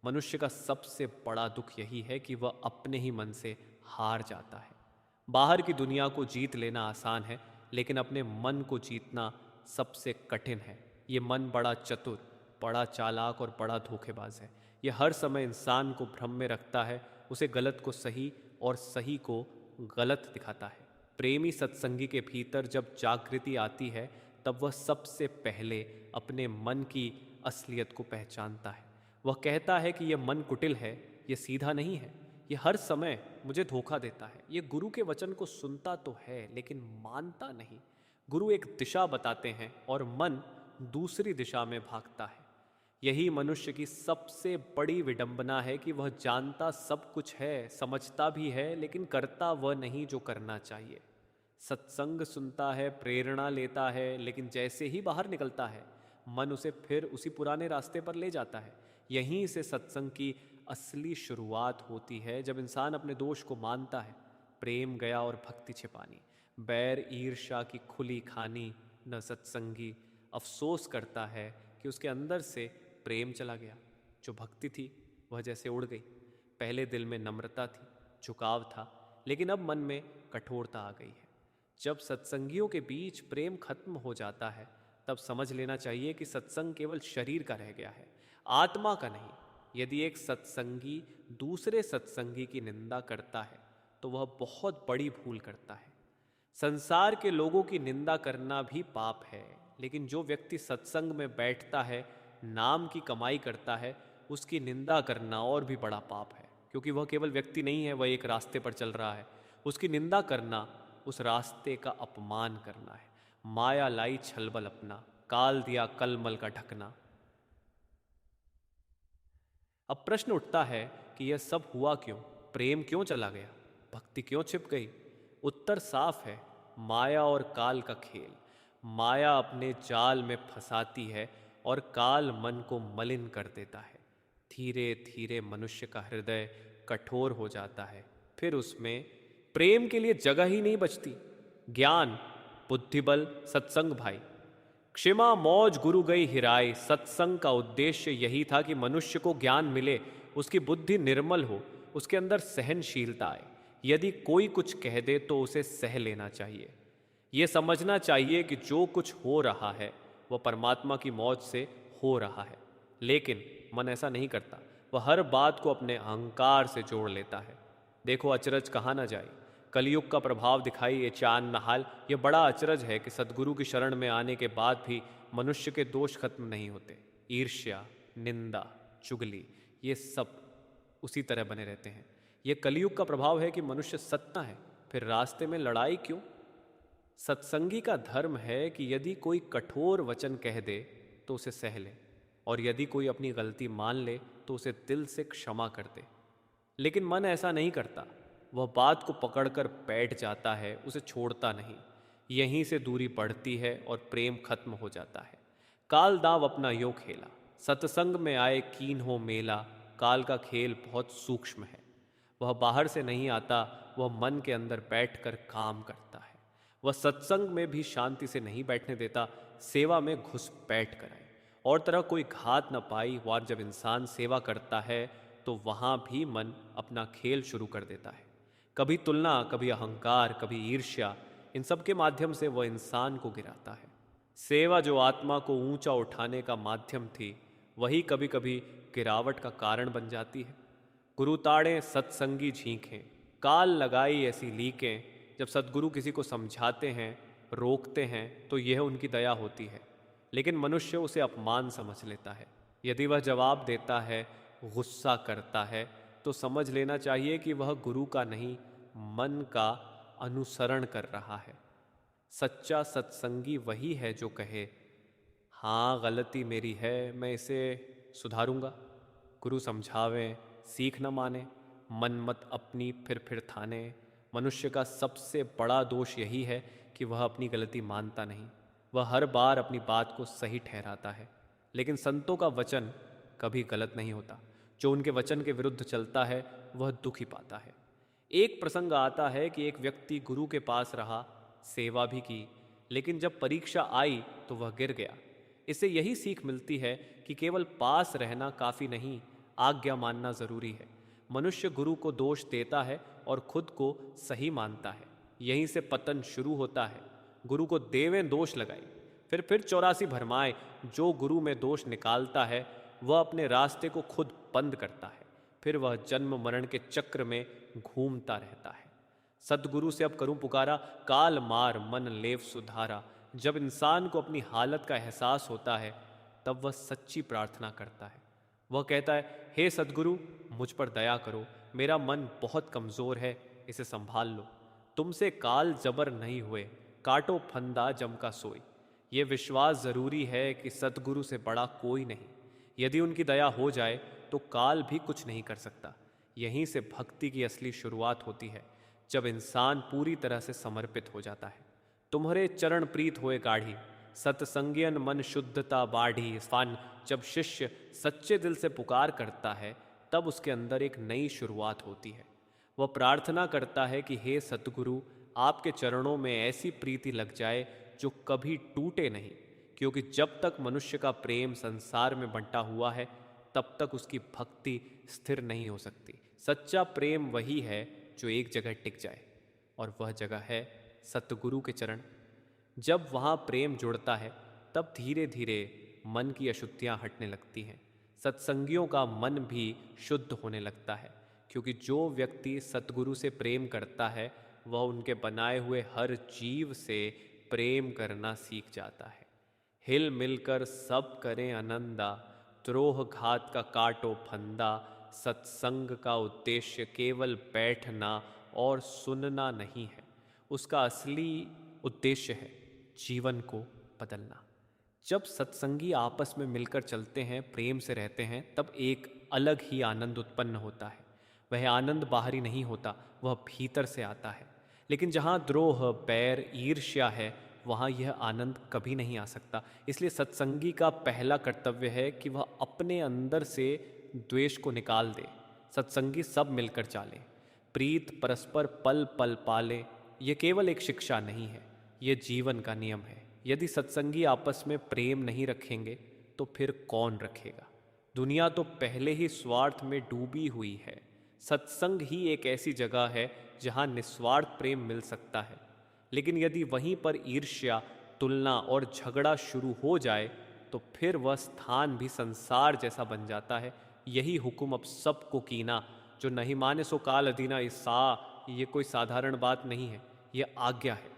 मनुष्य का सबसे बड़ा दुख यही है कि वह अपने ही मन से हार जाता है। बाहर की दुनिया को जीत लेना आसान है, लेकिन अपने मन को जीतना सबसे कठिन है। ये मन बड़ा चतुर, बड़ा चालाक और बड़ा धोखेबाज है। यह हर समय इंसान को भ्रम में रखता है, उसे गलत को सही और सही को गलत दिखाता है। प्रेमी सत्संगी के भीतर जब जागृति आती है, तब वह सबसे पहले अपने मन की असलियत को पहचानता है। वह कहता है कि यह मन कुटिल है, यह सीधा नहीं है, यह हर समय मुझे धोखा देता है। यह गुरु के वचन को सुनता तो है, लेकिन मानता नहीं। गुरु एक दिशा बताते हैं और मन दूसरी दिशा में भागता है। यही मनुष्य की सबसे बड़ी विडंबना है कि वह जानता सब कुछ है, समझता भी है, लेकिन करता वह नहीं जो करना चाहिए। सत्संग सुनता है, प्रेरणा लेता है, लेकिन जैसे ही बाहर निकलता है, मन उसे फिर उसी पुराने रास्ते पर ले जाता है। यहीं से सत्संग की असली शुरुआत होती है, जब इंसान अपने दोष को मानता है। प्रेम गया और भक्ति छिपानी, बैर ईर्ष्या की खुली खानी। न सत्संगी अफसोस करता है कि उसके अंदर से प्रेम चला गया। जो भक्ति थी वह जैसे उड़ गई। पहले दिल में नम्रता थी, झुकाव था, लेकिन अब मन में कठोरता आ गई है। जब सत्संगियों के बीच प्रेम खत्म हो जाता है, तब समझ लेना चाहिए कि सत्संग केवल शरीर का रह गया है, आत्मा का नहीं। यदि एक सत्संगी दूसरे सत्संगी की निंदा करता है, तो वह बहुत बड़ी भूल करता है। संसार के लोगों की निंदा करना भी पाप है, लेकिन जो व्यक्ति सत्संग में बैठता है, नाम की कमाई करता है, उसकी निंदा करना और भी बड़ा पाप है, क्योंकि वह केवल व्यक्ति नहीं है, वह एक रास्ते पर चल रहा है। उसकी निंदा करना उस रास्ते का अपमान करना है। माया लाई छलबल अपना, काल दिया कलमल का ढकना। अब प्रश्न उठता है कि यह सब हुआ क्यों? प्रेम क्यों चला गया? भक्ति क्यों छिप गई? उत्तर साफ है, माया और काल का खेल। माया अपने जाल में फंसाती है और काल मन को मलिन कर देता है। धीरे धीरे मनुष्य का हृदय कठोर हो जाता है, फिर उसमें प्रेम के लिए जगह ही नहीं बचती। ज्ञान, बुद्धिबल, सत्संग भाई, क्षमा मौज गुरु गई हिराए। सत्संग का उद्देश्य यही था कि मनुष्य को ज्ञान मिले, उसकी बुद्धि निर्मल हो, उसके अंदर सहनशीलता आए। यदि कोई कुछ कह दे तो उसे सह लेना चाहिए। यह समझना चाहिए कि जो कुछ हो रहा है वह परमात्मा की मौज से हो रहा है। लेकिन मन ऐसा नहीं करता, वह हर बात को अपने अहंकार से जोड़ लेता है। देखो अचरज कहाँ ना जाए, कलयुग का प्रभाव दिखाई ये चांद नहाल। ये बड़ा अचरज है कि सदगुरु की शरण में आने के बाद भी मनुष्य के दोष खत्म नहीं होते। ईर्ष्या, निंदा, चुगली, ये सब उसी तरह बने रहते हैं। ये कलयुग का प्रभाव है कि मनुष्य सत्ता है, फिर रास्ते में लड़ाई क्यों? सत्संगी का धर्म है कि यदि कोई कठोर वचन कह दे तो उसे सह ले, और यदि कोई अपनी गलती मान ले तो उसे दिल से क्षमा कर दे। लेकिन मन ऐसा नहीं करता, वह बात को पकड़कर बैठ जाता है, उसे छोड़ता नहीं। यहीं से दूरी बढ़ती है और प्रेम खत्म हो जाता है। काल दाव अपना यो खेला, सत्संग में आए कीन हो मेला। काल का खेल बहुत सूक्ष्म है, वह बाहर से नहीं आता, वह मन के अंदर बैठकर काम करता है। वह सत्संग में भी शांति से नहीं बैठने देता, सेवा में घुस बैठ कर आए। और तरह कोई घात न पाई, और जब इंसान सेवा करता है तो वहाँ भी मन अपना खेल शुरू कर देता है। कभी तुलना, कभी अहंकार, कभी ईर्ष्या, इन सब के माध्यम से वह इंसान को गिराता है। सेवा जो आत्मा को ऊंचा उठाने का माध्यम थी, वही कभी कभी गिरावट का कारण बन जाती है। गुरु ताड़े सत्संगी झींकें, काल लगाई ऐसी लीकें। जब सद्गुरु किसी को समझाते हैं, रोकते हैं, तो यह उनकी दया होती है, लेकिन मनुष्य उसे अपमान समझ लेता है। यदि वह जवाब देता है, गुस्सा करता है, तो समझ लेना चाहिए कि वह गुरु का नहीं, मन का अनुसरण कर रहा है। सच्चा सत्संगी वही है जो कहे, हाँ गलती मेरी है, मैं इसे सुधारूंगा। गुरु समझावें, सीख न माने, मन मत अपनी फिर थाने। मनुष्य का सबसे बड़ा दोष यही है कि वह अपनी गलती मानता नहीं, वह हर बार अपनी बात को सही ठहराता है। लेकिन संतों का वचन कभी गलत नहीं होता, जो उनके वचन के विरुद्ध चलता है वह दुख ही पाता है। एक प्रसंग आता है कि एक व्यक्ति गुरु के पास रहा, सेवा भी की, लेकिन जब परीक्षा आई तो वह गिर गया। इससे यही सीख मिलती है कि केवल पास रहना काफ़ी नहीं, आज्ञा मानना जरूरी है। मनुष्य गुरु को दोष देता है और खुद को सही मानता है। यहीं से पतन शुरू होता है। गुरु को देवें दोष लगाए, फिर 84 भरमाए। जो गुरु में दोष निकालता है वह अपने रास्ते को खुद बंद करता है। फिर वह जन्म मरण के चक्र में घूमता रहता है। सदगुरु से अब करूं पुकारा, काल मार मन लेव सुधारा। जब इंसान को अपनी हालत का एहसास होता है तब वह सच्ची प्रार्थना करता है। वह कहता है, हे सदगुरु, मुझ पर दया करो, मेरा मन बहुत कमज़ोर है, इसे संभाल लो। तुमसे काल जबर नहीं हुए, काटो फंदा जम का सोई। ये विश्वास ज़रूरी है कि सदगुरु से बड़ा कोई नहीं। यदि उनकी दया हो जाए तो काल भी कुछ नहीं कर सकता। यहीं से भक्ति की असली शुरुआत होती है, जब इंसान पूरी तरह से समर्पित हो जाता है। तुम्हारे चरण प्रीत होए गाढ़ी, सत्संगियन मन शुद्धता बाढ़ी। फान जब शिष्य सच्चे दिल से पुकार करता है तब उसके अंदर एक नई शुरुआत होती है। वह प्रार्थना करता है कि हे सतगुरु, आपके चरणों में ऐसी प्रीति लग जाए जो कभी टूटे नहीं, क्योंकि जब तक मनुष्य का प्रेम संसार में बंटा हुआ है तब तक उसकी भक्ति स्थिर नहीं हो सकती। सच्चा प्रेम वही है जो एक जगह टिक जाए, और वह जगह है सतगुरु के चरण। जब वहाँ प्रेम जुड़ता है तब धीरे धीरे मन की अशुद्धियाँ हटने लगती हैं। सत्संगियों का मन भी शुद्ध होने लगता है, क्योंकि जो व्यक्ति सतगुरु से प्रेम करता है वह उनके बनाए हुए हर जीव से प्रेम करना सीख जाता है। हिल मिलकर सब करें आनंदा, द्रोह घात का काटो फंदा। सत्संग का उद्देश्य केवल बैठना और सुनना नहीं है, उसका असली उद्देश्य है जीवन को बदलना। जब सत्संगी आपस में मिलकर चलते हैं, प्रेम से रहते हैं, तब एक अलग ही आनंद उत्पन्न होता है। वह आनंद बाहरी नहीं होता, वह भीतर से आता है। लेकिन जहाँ द्रोह, बैर, ईर्ष्या है वहाँ यह आनंद कभी नहीं आ सकता। इसलिए सत्संगी का पहला कर्तव्य है कि वह अपने अंदर से द्वेष को निकाल दे। सत्संगी सब मिलकर चाले, प्रीत परस्पर पल पल पाले। ये केवल एक शिक्षा नहीं है, ये जीवन का नियम है। यदि सत्संगी आपस में प्रेम नहीं रखेंगे तो फिर कौन रखेगा? दुनिया तो पहले ही स्वार्थ में डूबी हुई है। सत्संग ही एक ऐसी जगह है जहाँ निस्वार्थ प्रेम मिल सकता है। लेकिन यदि वहीं पर ईर्ष्या, तुलना और झगड़ा शुरू हो जाए तो फिर वह स्थान भी संसार जैसा बन जाता है। यही हुक्म अब सबको कीना, जो नहीं माने सो काल अधीना। ये कोई साधारण बात नहीं है, यह आज्ञा है।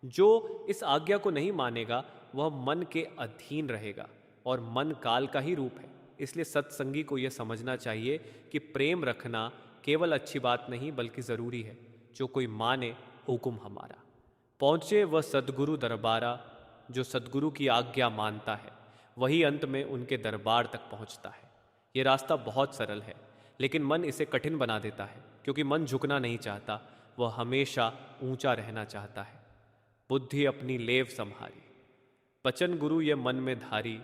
जो इस आज्ञा को नहीं मानेगा वह मन के अधीन रहेगा, और मन काल का ही रूप है। इसलिए सत्संगी को यह समझना चाहिए कि प्रेम रखना केवल अच्छी बात नहीं बल्कि ज़रूरी है। जो कोई माने हुक्म हमारा। पहुँचे वह सदगुरु दरबारा, जो सदगुरु की आज्ञा मानता है वही अंत में उनके दरबार तक पहुँचता है। ये रास्ता बहुत सरल है, लेकिन मन इसे कठिन बना देता है, क्योंकि मन झुकना नहीं चाहता, वह हमेशा ऊंचा रहना चाहता है। बुद्धि अपनी लेव संहारी, बचन गुरु ये मन में धारी।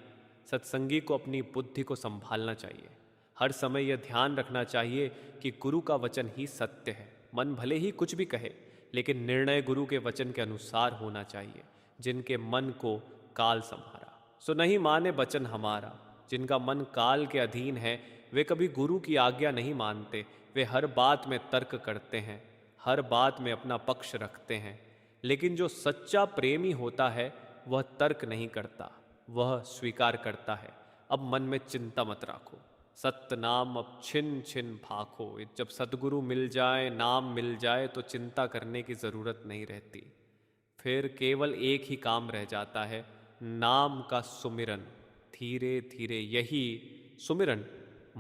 सत्संगी को अपनी बुद्धि को संभालना चाहिए। हर समय यह ध्यान रखना चाहिए कि गुरु का वचन ही सत्य है। मन भले ही कुछ भी कहे, लेकिन निर्णय गुरु के वचन के अनुसार होना चाहिए। जिनके मन को काल संहारा, सो नहीं माने वचन हमारा। जिनका मन काल के अधीन है वे कभी गुरु की आज्ञा नहीं मानते। वे हर बात में तर्क करते हैं, हर बात में अपना पक्ष रखते हैं। लेकिन जो सच्चा प्रेमी होता है वह तर्क नहीं करता, वह स्वीकार करता है। अब मन में चिंता मत राखो, सत्य नाम अब छिन छिन भाखो। जब सदगुरु मिल जाए, नाम मिल जाए, तो चिंता करने की ज़रूरत नहीं रहती। फिर केवल एक ही काम रह जाता है, नाम का सुमिरन। धीरे धीरे यही सुमिरन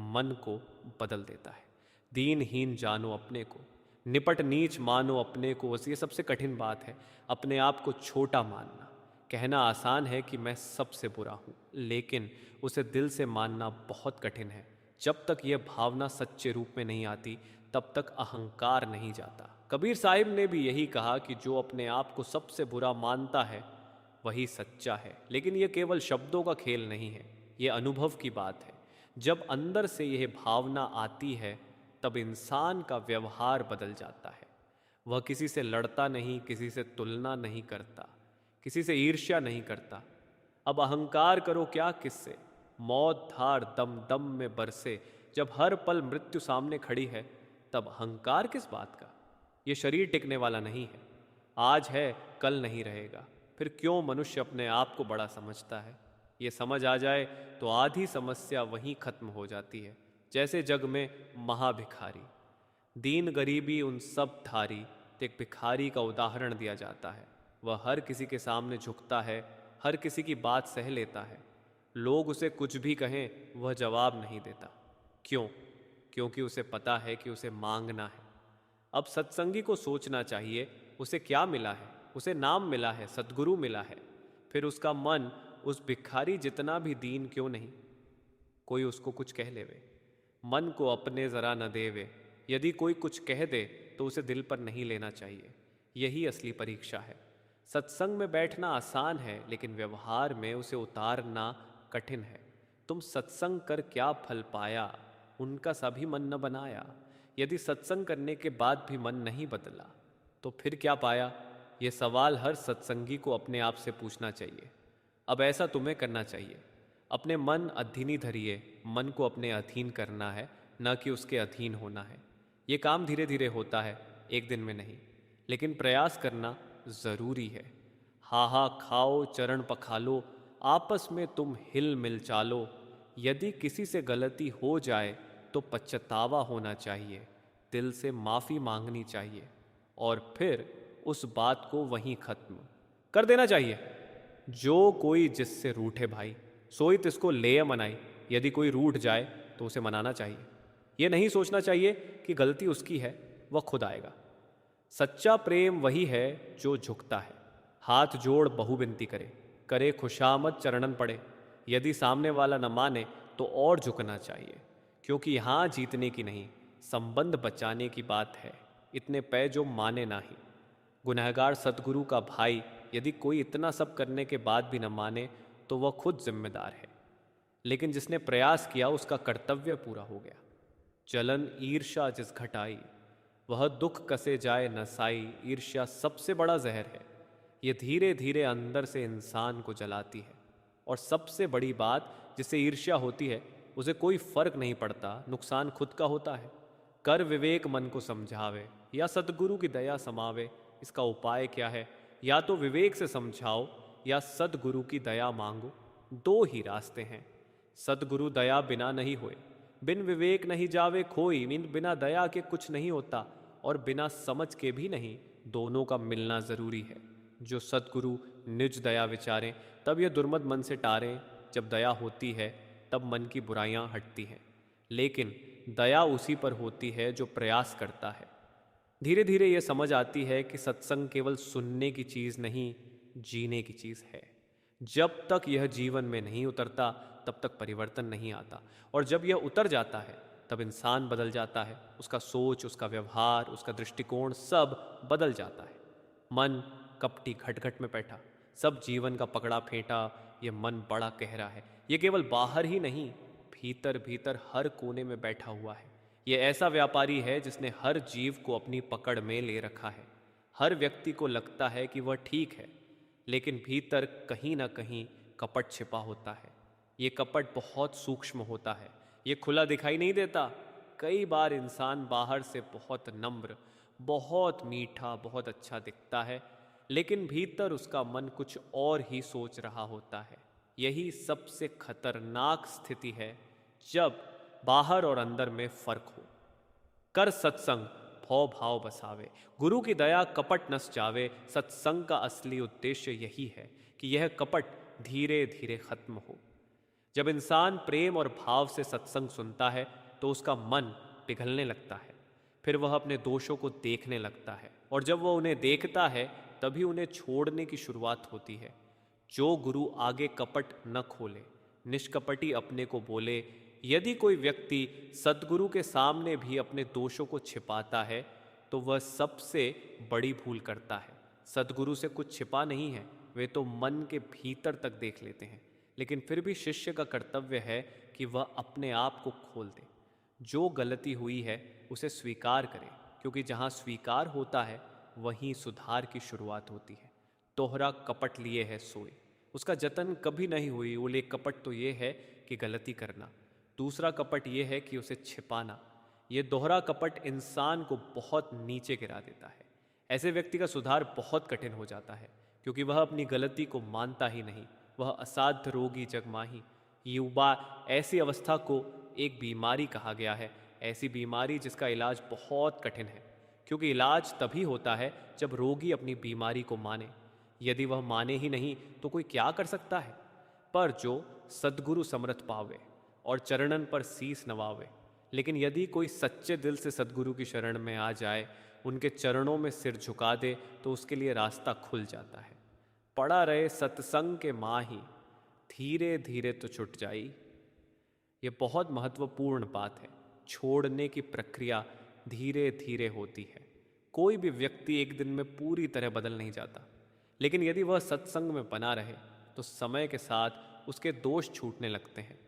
मन को बदल देता है। दीनहीन जानो अपने को, निपट नीच मानो अपने को। ये सबसे कठिन बात है, अपने आप को छोटा मानना। कहना आसान है कि मैं सबसे बुरा हूँ, लेकिन उसे दिल से मानना बहुत कठिन है। जब तक यह भावना सच्चे रूप में नहीं आती तब तक अहंकार नहीं जाता। कबीर साहिब ने भी यही कहा कि जो अपने आप को सबसे बुरा मानता है वही सच्चा है। लेकिन यह केवल शब्दों का खेल नहीं है, यह अनुभव की बात है। जब अंदर से यह भावना आती है तब इंसान का व्यवहार बदल जाता है। वह किसी से लड़ता नहीं, किसी से तुलना नहीं करता, किसी से ईर्ष्या नहीं करता। अब अहंकार करो क्या किससे, मौत धार दम दम में बरसे। जब हर पल मृत्यु सामने खड़ी है, तब अहंकार किस बात का? ये शरीर टिकने वाला नहीं है, आज है कल नहीं रहेगा। फिर क्यों मनुष्य अपने आप को बड़ा समझता है? ये समझ आ जाए तो आधी समस्या वहीं खत्म हो जाती है। जैसे जग में महाभिखारी, दीन गरीबी उन सब थारी, एक भिखारी का उदाहरण दिया जाता है। वह हर किसी के सामने झुकता है, हर किसी की बात सह लेता है। लोग उसे कुछ भी कहें, वह जवाब नहीं देता। क्यों? क्योंकि उसे पता है कि उसे मांगना है। अब सत्संगी को सोचना चाहिए, उसे क्या मिला है? उसे नाम मिला है, सद्गुरु मिला है। फिर उसका मन उस भिखारी जितना भी दीन क्यों नहीं? कोई उसको कुछ कह लेवे, मन को अपने जरा न देवे। यदि कोई कुछ कह दे तो उसे दिल पर नहीं लेना चाहिए। यही असली परीक्षा है। सत्संग में बैठना आसान है, लेकिन व्यवहार में उसे उतारना कठिन है। तुम सत्संग कर क्या फल पाया, उनका सा भी मन न बनाया। यदि सत्संग करने के बाद भी मन नहीं बदला तो फिर क्या पाया? ये सवाल हर सत्संगी को अपने आप से पूछना चाहिए। अब ऐसा तुम्हें करना चाहिए, अपने मन अधीनी धरिए। मन को अपने अधीन करना है, न कि उसके अधीन होना है। ये काम धीरे धीरे होता है, एक दिन में नहीं, लेकिन प्रयास करना ज़रूरी है। हा खाओ चरण पखालो, आपस में तुम हिल मिल चालो। यदि किसी से गलती हो जाए तो पछतावा होना चाहिए, दिल से माफ़ी मांगनी चाहिए और फिर उस बात को वहीं ख़त्म कर देना चाहिए। जो कोई जिससे रूठे भाई, सोई तिसको ले मनाई। यदि कोई रूठ जाए तो उसे मनाना चाहिए। यह नहीं सोचना चाहिए कि गलती उसकी है, वह खुद आएगा। सच्चा प्रेम वही है जो झुकता है, हाथ जोड़ बहु विनती करे, करे खुशामद चरणन पड़े। यदि सामने वाला न माने तो और झुकना चाहिए, क्योंकि यहाँ जीतने की नहीं, संबंध बचाने की बात है। इतने पै जो माने ना ही। गुनहगार सतगुरु का भाई, यदि कोई इतना सब करने के बाद भी न माने तो वह खुद जिम्मेदार है, लेकिन जिसने प्रयास किया उसका कर्तव्य पूरा हो गया। जलन ईर्ष्या जिस घटाई, वह दुख कसे जाए न साई। ईर्ष्या सबसे बड़ा जहर है, ये धीरे धीरे अंदर से इंसान को जलाती है। और सबसे बड़ी बात, जिससे ईर्ष्या होती है उसे कोई फर्क नहीं पड़ता, नुकसान खुद का होता है। कर विवेक मन को समझावे, या सद्गुरु की दया समावे। इसका उपाय क्या है? या तो विवेक से समझाओ या सद्गुरु की दया मांगो। दो ही रास्ते हैं। सद्गुरु दया बिना नहीं होए, बिन विवेक नहीं जावे खोई। बिना दया के कुछ नहीं होता और बिना समझ के भी नहीं। दोनों का मिलना जरूरी है। जो सद्गुरु निज दया विचारें, तब यह दुर्मद मन से टारें। जब दया होती है तब मन की बुराइयां हटती हैं, लेकिन दया उसी पर होती है जो प्रयास करता है। धीरे धीरे यह समझ आती है कि सत्संग केवल सुनने की चीज़ नहीं, जीने की चीज़ है। जब तक यह जीवन में नहीं उतरता तब तक परिवर्तन नहीं आता, और जब यह उतर जाता है तब इंसान बदल जाता है। उसका सोच, उसका व्यवहार, उसका दृष्टिकोण सब बदल जाता है। मन कपटी घट घट में बैठा, सब जीवन का पकड़ा फेंटा। यह मन बड़ा गहरा है, यह केवल बाहर ही नहीं, भीतर भीतर हर कोने में बैठा हुआ है। यह ऐसा व्यापारी है जिसने हर जीव को अपनी पकड़ में ले रखा है। हर व्यक्ति को लगता है कि वह ठीक है, लेकिन भीतर कहीं ना कहीं कपट छिपा होता है। ये कपट बहुत सूक्ष्म होता है, ये खुला दिखाई नहीं देता। कई बार इंसान बाहर से बहुत नम्र, बहुत मीठा, बहुत अच्छा दिखता है, लेकिन भीतर उसका मन कुछ और ही सोच रहा होता है। यही सबसे खतरनाक स्थिति है, जब बाहर और अंदर में फर्क हो। कर सत्संग भव भाव बसावे, गुरु की दया कपट नस जावे। सत्संग का असली उद्देश्य यही है कि यह कपट धीरे धीरे खत्म हो। जब इंसान प्रेम और भाव से सत्संग सुनता है तो उसका मन पिघलने लगता है। फिर वह अपने दोषों को देखने लगता है, और जब वह उन्हें देखता है तभी उन्हें छोड़ने की शुरुआत होती है। जो गुरु आगे कपट न खोले, निष्कपटी अपने को बोले। यदि कोई व्यक्ति सद्गुरु के सामने भी अपने दोषों को छिपाता है तो वह सबसे बड़ी भूल करता है। सद्गुरु से कुछ छिपा नहीं है, वे तो मन के भीतर तक देख लेते हैं। लेकिन फिर भी शिष्य का कर्तव्य है कि वह अपने आप को खोल दे। जो गलती हुई है उसे स्वीकार करे, क्योंकि जहाँ स्वीकार होता है वहीं सुधार की शुरुआत होती है। तोहरा कपट लिए है सोए, उसका जतन कभी नहीं हुई। बोले कपट तो ये है कि गलती करना, दूसरा कपट ये है कि उसे छिपाना। ये दोहरा कपट इंसान को बहुत नीचे गिरा देता है। ऐसे व्यक्ति का सुधार बहुत कठिन हो जाता है, क्योंकि वह अपनी गलती को मानता ही नहीं। वह असाध्य रोगी जगमाही। युवा ऐसी अवस्था को एक बीमारी कहा गया है, ऐसी बीमारी जिसका इलाज बहुत कठिन है, क्योंकि इलाज तभी होता है जब रोगी अपनी बीमारी को माने। यदि वह माने ही नहीं तो कोई क्या कर सकता है। पर जो सद्गुरु समरथ पावे और चरणन पर शीस नवावे। लेकिन यदि कोई सच्चे दिल से सद्गुरु की शरण में आ जाए, उनके चरणों में सिर झुका दे, तो उसके लिए रास्ता खुल जाता है। पड़ा रहे सत्संग के माही, धीरे धीरे तो छुट जाई। ये बहुत महत्वपूर्ण बात है। छोड़ने की प्रक्रिया धीरे धीरे होती है। कोई भी व्यक्ति एक दिन में पूरी तरह बदल नहीं जाता, लेकिन यदि वह सत्संग में बना रहे तो समय के साथ उसके दोष छूटने लगते हैं।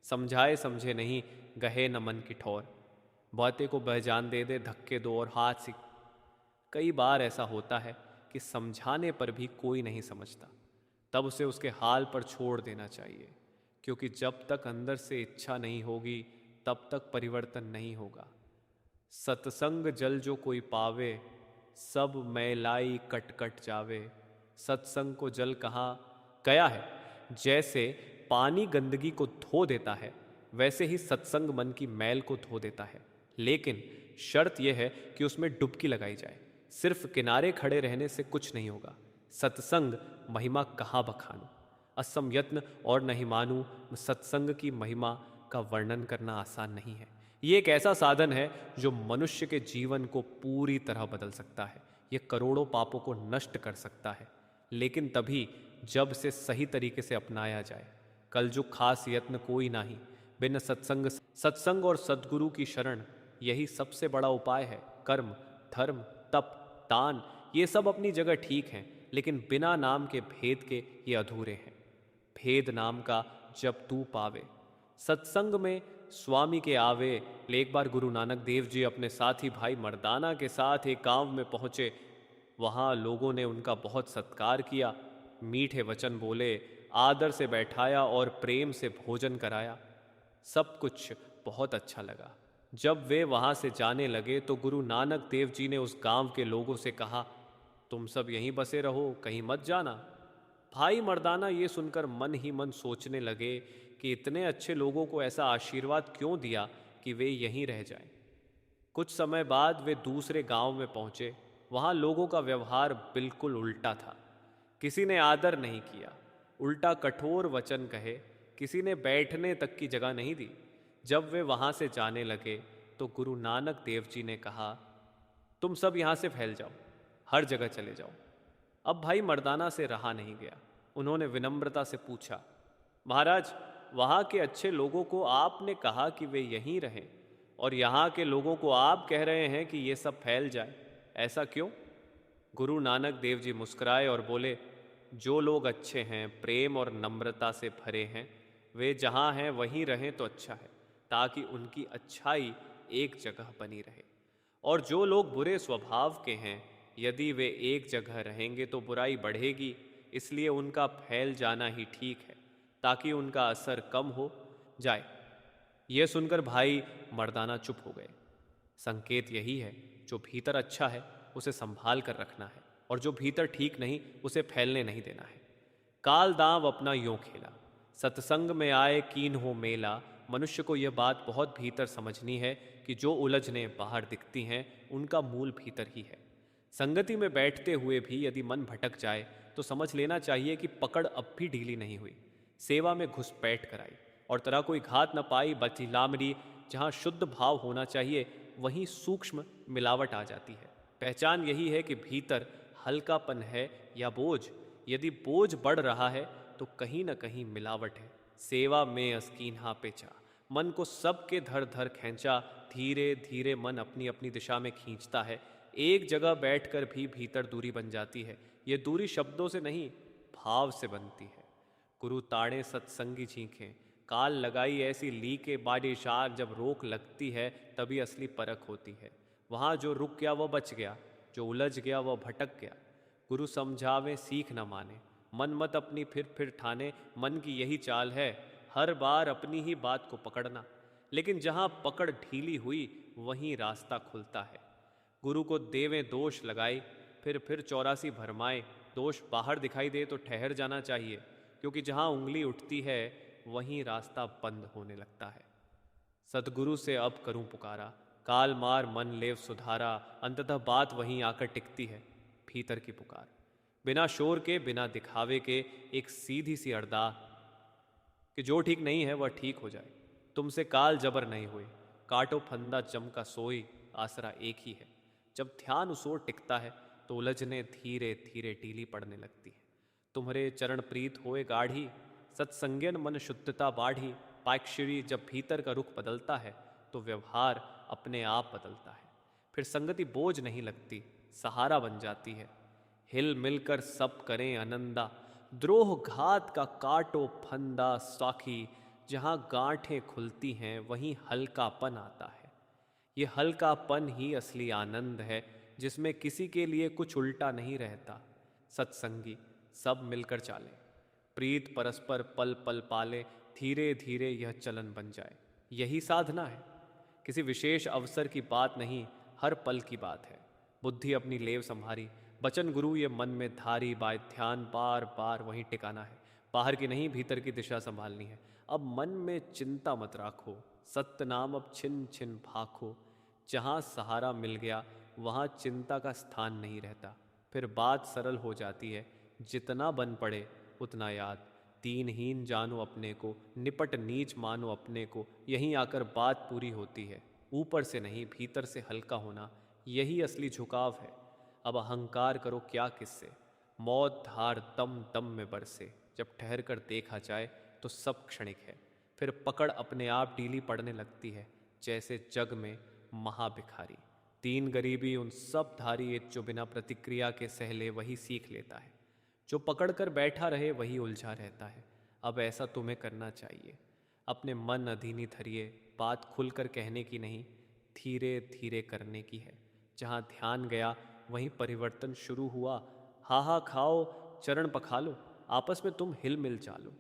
समझाए समझे नहीं, गहे न मन की ठोर। बातें को बहजान दे दे, धक्के दो और हाथ से। कई बार ऐसा होता है कि समझाने पर भी कोई नहीं समझता, तब उसे उसके हाल पर छोड़ देना चाहिए, क्योंकि जब तक अंदर से इच्छा नहीं होगी तब तक परिवर्तन नहीं होगा। सत्संग जल जो कोई पावे, सब मैलाई कट कट जावे। सत्संग को जल कहा गया है, जैसे पानी गंदगी को धो देता है, वैसे ही सत्संग मन की मैल को धो देता है। लेकिन शर्त यह है कि उसमें डुबकी लगाई जाए। सिर्फ किनारे खड़े रहने से कुछ नहीं होगा। सत्संग महिमा कहाँ बखानूं, असम यत्न और नहीं मानूं। सत्संग की महिमा का वर्णन करना आसान नहीं है। ये एक ऐसा साधन है जो मनुष्य के जीवन को पूरी तरह बदल सकता है। ये करोड़ों पापों को नष्ट कर सकता है, लेकिन तभी जब से सही तरीके से अपनाया जाए। कल जो खास यत्न कोई नहीं, बिन सत्संग और सद्गुरु की शरण, यही सबसे बड़ा उपाय है। कर्म, धर्म, तप, दान, ये सब अपनी जगह ठीक हैं, लेकिन बिना नाम के भेद के ये अधूरे हैं। भेद नाम का जब तू पावे, सत्संग में स्वामी के आवे। एक बार गुरु नानक देव जी अपने साथी भाई मर्दाना के साथ एक गांव में पहुंचे। वहां लोगों ने उनका बहुत सत्कार किया, मीठे वचन बोले, आदर से बैठाया और प्रेम से भोजन कराया। सब कुछ बहुत अच्छा लगा। जब वे वहां से जाने लगे तो गुरु नानक देव जी ने उस गांव के लोगों से कहा, तुम सब यहीं बसे रहो, कहीं मत जाना। भाई मर्दाना ये सुनकर मन ही मन सोचने लगे कि इतने अच्छे लोगों को ऐसा आशीर्वाद क्यों दिया कि वे यहीं रह जाएं। कुछ समय बाद वे दूसरे गांव में पहुंचे। वहां लोगों का व्यवहार बिल्कुल उल्टा था। किसी ने आदर नहीं किया, उल्टा कठोर वचन कहे, किसी ने बैठने तक की जगह नहीं दी। जब वे वहां से जाने लगे तो गुरु नानक देव जी ने कहा, तुम सब यहां से फैल जाओ, हर जगह चले जाओ। अब भाई मर्दाना से रहा नहीं गया। उन्होंने विनम्रता से पूछा, महाराज, वहाँ के अच्छे लोगों को आपने कहा कि वे यहीं रहें, और यहाँ के लोगों को आप कह रहे हैं कि ये सब फैल जाए, ऐसा क्यों? गुरु नानक देव जी मुस्कुराए और बोले, जो लोग अच्छे हैं, प्रेम और नम्रता से भरे हैं, वे जहाँ हैं वहीं रहें तो अच्छा है, ताकि उनकी अच्छाई एक जगह बनी रहे। और जो लोग बुरे स्वभाव के हैं, यदि वे एक जगह रहेंगे तो बुराई बढ़ेगी, इसलिए उनका फैल जाना ही ठीक है, ताकि उनका असर कम हो जाए। यह सुनकर भाई मर्दाना चुप हो गए। संकेत यही है, जो भीतर अच्छा है उसे संभाल कर रखना है, और जो भीतर ठीक नहीं उसे फैलने नहीं देना है। काल दाव अपना यूं खेला, सत्संग में आए कीन हो मेला। मनुष्य को यह बात बहुत भीतर समझनी है कि जो उलझने बाहर दिखती हैं, उनका मूल भीतर ही है। संगति में बैठते हुए भी यदि मन भटक जाए तो समझ लेना चाहिए कि पकड़ अब भी ढीली नहीं हुई। सेवा में घुसपैठ कराई और तरह कोई घात न पाई, बची लामरी। जहाँ शुद्ध भाव होना चाहिए वहीं सूक्ष्म मिलावट आ जाती है। पहचान यही है कि भीतर हल्कापन है या बोझ। यदि बोझ बढ़ रहा है तो कहीं न कहीं मिलावट है। सेवा में अस्कीन्हा पेचा, मन को सबके धर धर खींचा। धीरे धीरे मन अपनी अपनी दिशा में खींचता है। एक जगह बैठकर भी भीतर दूरी बन जाती है। ये दूरी शब्दों से नहीं, भाव से बनती है। गुरु ताड़े सत्संगी छींखें, काल लगाई ऐसी ली के बाडेशार। जब रोक लगती है तभी असली परख होती है। वहाँ जो रुक गया वह बच गया, जो उलझ गया वह भटक गया। गुरु समझावे सीख न माने, मन मत अपनी फिर ठाने। मन की यही चाल है, हर बार अपनी ही बात को पकड़ना, लेकिन जहां पकड़ ढीली हुई वहीं रास्ता खुलता है। गुरु को देवें दोष लगाए, फिर 84 भरमाए, दोष बाहर दिखाई दे तो ठहर जाना चाहिए, क्योंकि जहां उंगली उठती है वहीं रास्ता बंद होने लगता है। सतगुरु से अब करूं पुकारा, काल मार मन लेव सुधारा, अंततः बात वहीं आकर टिकती है, भीतर की पुकार। बिना शोर के, बिना दिखावे के, एक सीधी सी अरदास कि जो ठीक नहीं है वह ठीक हो जाए। तुमसे काल जबर नहीं हुई, काटो फंदा जम का सोई, आसरा एक ही है। जब ध्यान उस ओर टिकता है तो उलझने धीरे धीरे ढीली पड़ने लगती है। तुम्हारे चरण प्रीत होए गाढ़ी, सत्संगन मन शुद्धता बाढ़ी। पाक्षरी जब भीतर का रुख बदलता है तो व्यवहार अपने आप बदलता है। फिर संगति बोझ नहीं लगती, सहारा बन जाती है। हिल मिलकर सब करें आनंदा, द्रोह घात का काटो फंदा साखी। जहाँ गांठें खुलती हैं वहीं हल्कापन आता है। ये हल्कापन ही असली आनंद है, जिसमें किसी के लिए कुछ उल्टा नहीं रहता। सत्संगी सब मिलकर चाले, प्रीत परस्पर पल पल पाले, धीरे धीरे यह चलन बन जाए। यही साधना है। किसी विशेष अवसर की बात नहीं, हर पल की बात है। बुद्धि अपनी लेव संभारी, बचन गुरु ये मन में धारी, बाय ध्यान बार बार वहीं टिकाना है। बाहर की नहीं, भीतर की दिशा संभालनी है। अब मन में चिंता मत राखो, सत्य नाम अब छिन छिन भाखो। जहाँ सहारा मिल गया वहाँ चिंता का स्थान नहीं रहता। फिर बात सरल हो जाती है, जितना बन पड़े उतना याद। दीनहीन जानो अपने को, निपट नीच मानो अपने को। यहीं आकर बात पूरी होती है। ऊपर से नहीं, भीतर से हल्का होना, यही असली झुकाव है। अब अहंकार करो क्या किससे, मौत धार दम दम में बरसे। जब ठहर कर देखा जाए तो सब क्षणिक है। फिर पकड़ अपने आप ढीली पड़ने लगती है, जैसे जग में महाभिखारी। तीन गरीबी उन सब धारी, जो बिना प्रतिक्रिया के सहले वही सीख लेता है। जो पकड़ कर बैठा रहे वही उलझा रहता है। अब ऐसा तुम्हें करना चाहिए। अपने मन अधीनी धरिए, बात खुलकर कहने की नहीं, धीरे धीरे करने की है। जहाँ ध्यान गया वहीं परिवर्तन शुरू हुआ। हाहा खाओ, चरण पखालो, आपस में तुम हिल मिल चालो।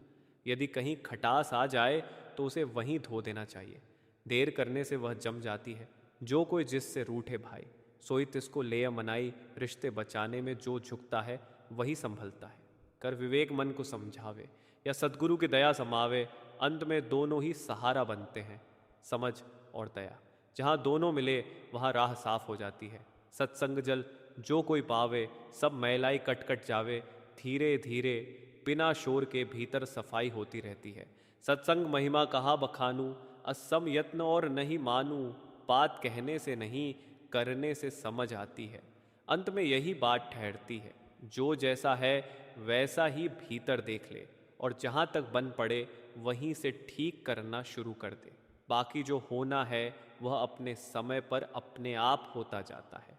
यदि कहीं खटास आ जाए तो उसे वहीं धो देना चाहिए। देर करने से वह जम जाती है। जो कोई जिससे रूठे भाई, सोई तिसको ले मनाई। रिश्ते बचाने में जो झुकता है वही संभलता है। कर विवेक मन को समझावे, या सद्गुरु की दया समावे। अंत में दोनों ही सहारा बनते हैं, समझ और दया। जहाँ दोनों मिले वहाँ राह साफ हो जाती है। सत्संग जल जो कोई पावे, सब मैलाई कट कट जावे। धीरे धीरे बिना शोर के भीतर सफाई होती रहती है। सत्संग महिमा कहा बखानू, असम यत्न और नहीं मानू। बात कहने से नहीं, करने से समझ आती है। अंत में यही बात ठहरती है, जो जैसा है वैसा ही भीतर देख ले, और जहाँ तक बन पड़े वहीं से ठीक करना शुरू कर दे। बाकी जो होना है वह अपने समय पर अपने आप होता जाता है।